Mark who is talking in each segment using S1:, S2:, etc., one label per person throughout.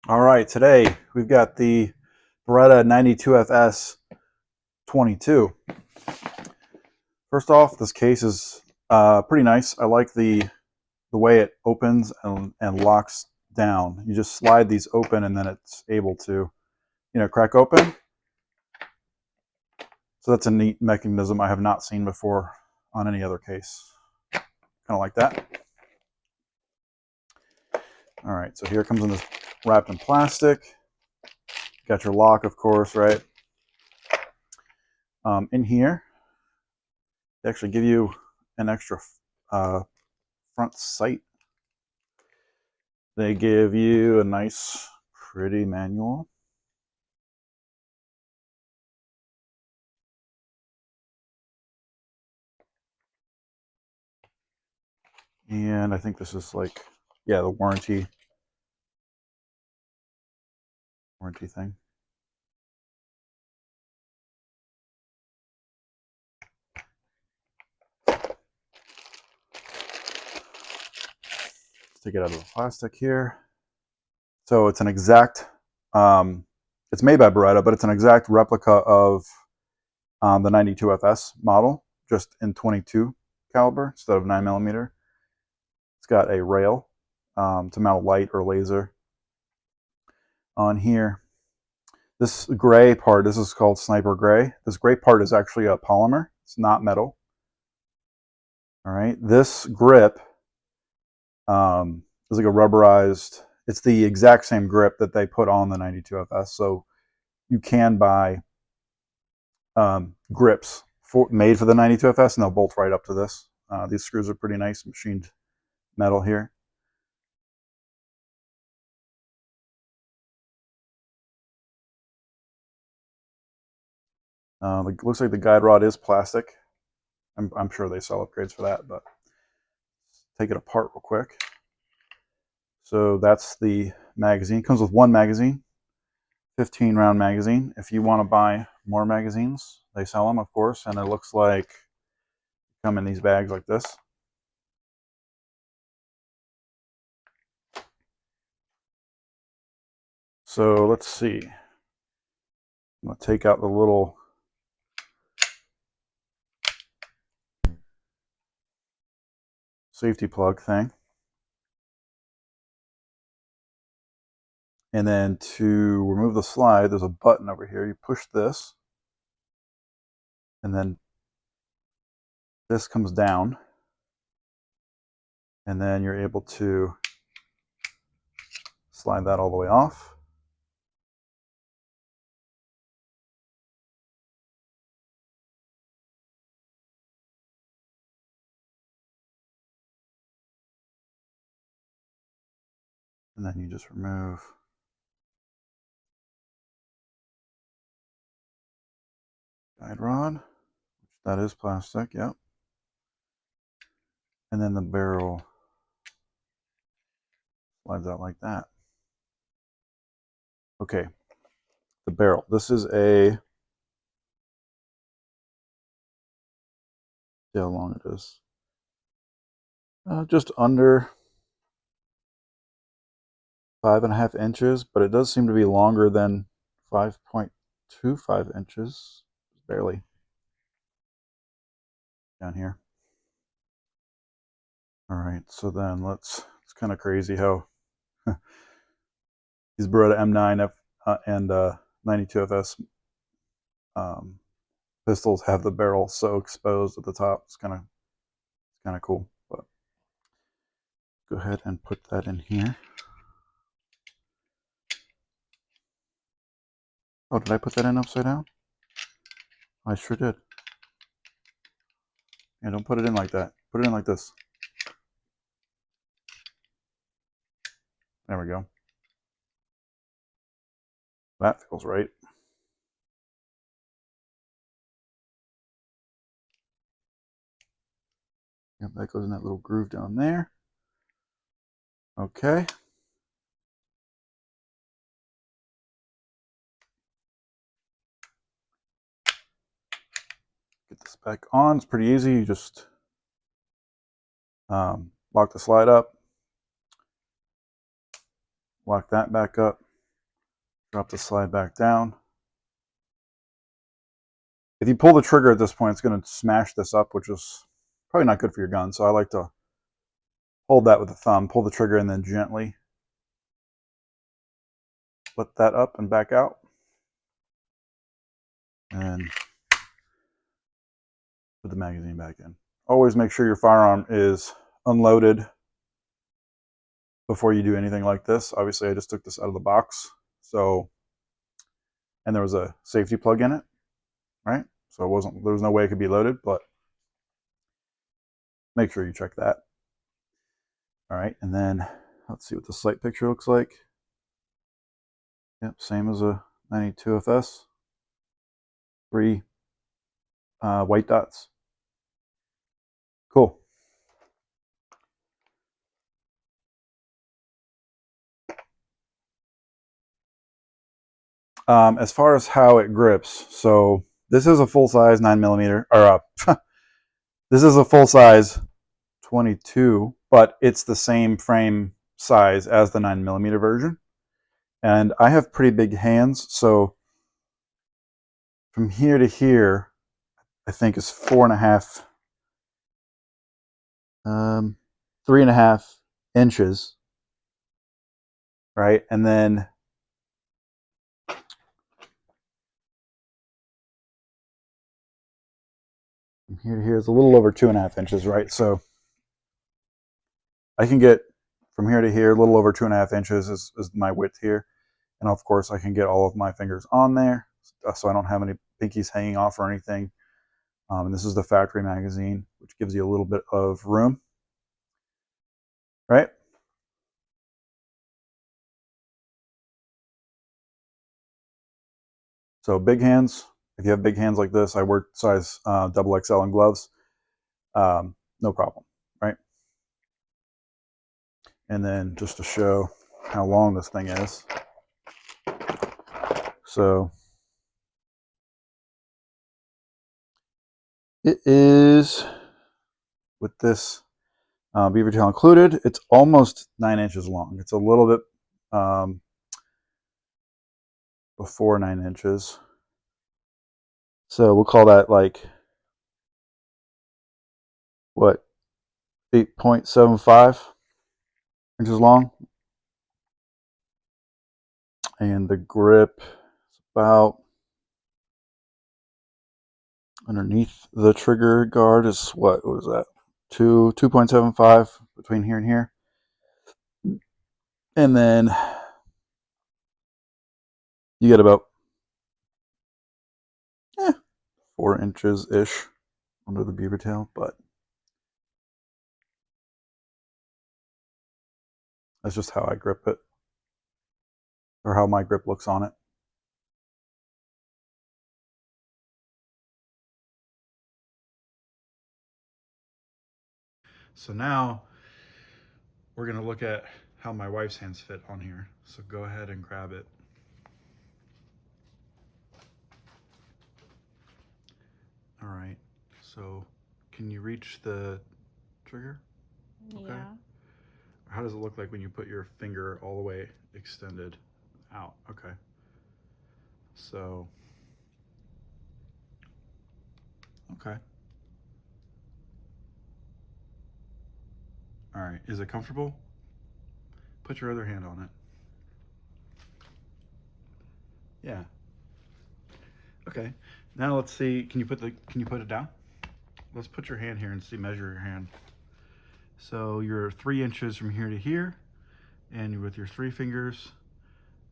S1: All right, today we've got the Beretta 92FS 22. First off, this case is pretty nice. I like the way it opens and locks down. You just slide these open and then it's able to, crack open. So that's a neat mechanism I have not seen before on any other case. Kind of like that. All right, so here it comes in this wrapped in plastic. Got your lock, of course, right? In here, they actually give you an extra front sight. They give you a nice, pretty manual. And I think this is like, yeah, the warranty thing. Let's take it out of the plastic here. So it's an exact, it's made by Beretta, but it's an exact replica of the 92FS model, just in 22 caliber instead of 9mm. It's got a rail to mount light or laser on here. This gray part, this is called Sniper Grey. This gray part is actually a polymer. It's not metal. All right. This grip is like a rubberized, it's the exact same grip that they put on the 92FS. So you can buy grips made for the 92FS and they'll bolt right up to this. These screws are pretty nice, machined metal here. It looks like the guide rod is plastic. I'm sure they sell upgrades for that, but take it apart real quick. So that's the magazine. It comes with one magazine, 15 round magazine. If you want to buy more magazines, they sell them, of course, and it looks like come in these bags like this. So let's see. I'm going to take out the little safety plug thing. And then to remove the slide, there's a button over here. You push this, and then this comes down, and then you're able to slide that all the way off. And then you just remove guide rod, that is plastic, yep. And then the barrel slides out like that. Okay, the barrel. This is a, see how long it is. Just under 5.5 inches, but it does seem to be longer than 5.25 inches, barely, down here. All right, so then it's kind of crazy how these Beretta M9 and 92FS pistols have the barrel so exposed at the top. It's kind of cool. But go ahead and put that in here. Oh, did I put that in upside down? I sure did. Yeah, don't put it in like that. Put it in like this. There we go. That feels right. Yep, that goes in that little groove down there. Okay. Get this back on. It's pretty easy. You just lock the slide up. Lock that back up. Drop the slide back down. If you pull the trigger at this point, it's going to smash this up, which is probably not good for your gun. So I like to hold that with the thumb, pull the trigger, and then gently let that up and back out. And put the magazine back in. Always make sure your firearm is unloaded before you do anything like this. Obviously, I just took this out of the box. So, and there was a safety plug in it, right? So there was no way it could be loaded, but make sure you check that. All right, and then let's see what the sight picture looks like. Yep, same as a 92 FS. 3 white dots. Cool. As far as how it grips, so this is a full-size 9mm, or this is a full-size 22, but it's the same frame size as the 9mm version. And I have pretty big hands, so from here to here, I think is 3.5 inches, right? And then from here to here is a little over 2.5 inches, right? So I can get from here to here, a little over 2.5 inches is my width here. And of course, I can get all of my fingers on there, so I don't have any pinkies hanging off or anything. And this is the factory magazine, which gives you a little bit of room, right? So big hands, if you have big hands like this, I wear size double XL in gloves, no problem, right? And then just to show how long this thing is. So it is, with this beaver tail included, it's almost 9 inches long. It's a little bit before 9 inches. So we'll call that like, what, 8.75 inches long. And the grip is about underneath the trigger guard is what is that? 2.75 between here and here. And then you get about 4 inches ish under the beaver tail, but that's just how I grip it, or how my grip looks on it. So now we're going to look at how my wife's hands fit on here. So go ahead and grab it. All right. So can you reach the trigger?
S2: Okay. Yeah.
S1: How does it look like when you put your finger all the way extended out? Okay. So, okay. All right. Is it comfortable? Put your other hand on it. Yeah. Okay. Now let's see. Can you put it down? Let's put your hand here and measure your hand. So you're 3 inches from here to here, and with your 3 fingers,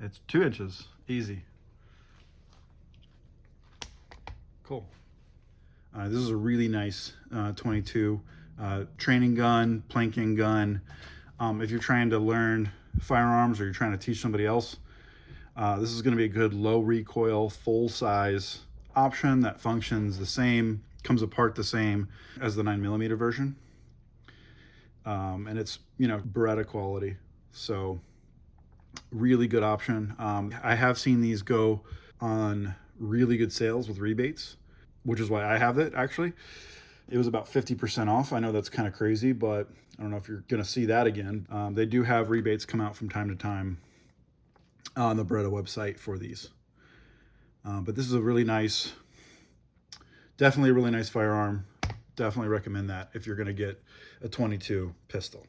S1: it's 2 inches. Easy. Cool. This is a really nice 22 training gun, planking gun. If you're trying to learn firearms or you're trying to teach somebody else, this is going to be a good low recoil, full size option that functions the same, comes apart the same as the 9mm version. And it's, Beretta quality. So really good option. I have seen these go on really good sales with rebates, which is why I have it actually. It was about 50% off. I know that's kind of crazy, but I don't know if you're going to see that again. They do have rebates come out from time to time. on the Beretta website for these. But this is a really nice, definitely a really nice firearm. Definitely recommend that if you're going to get a 22 pistol.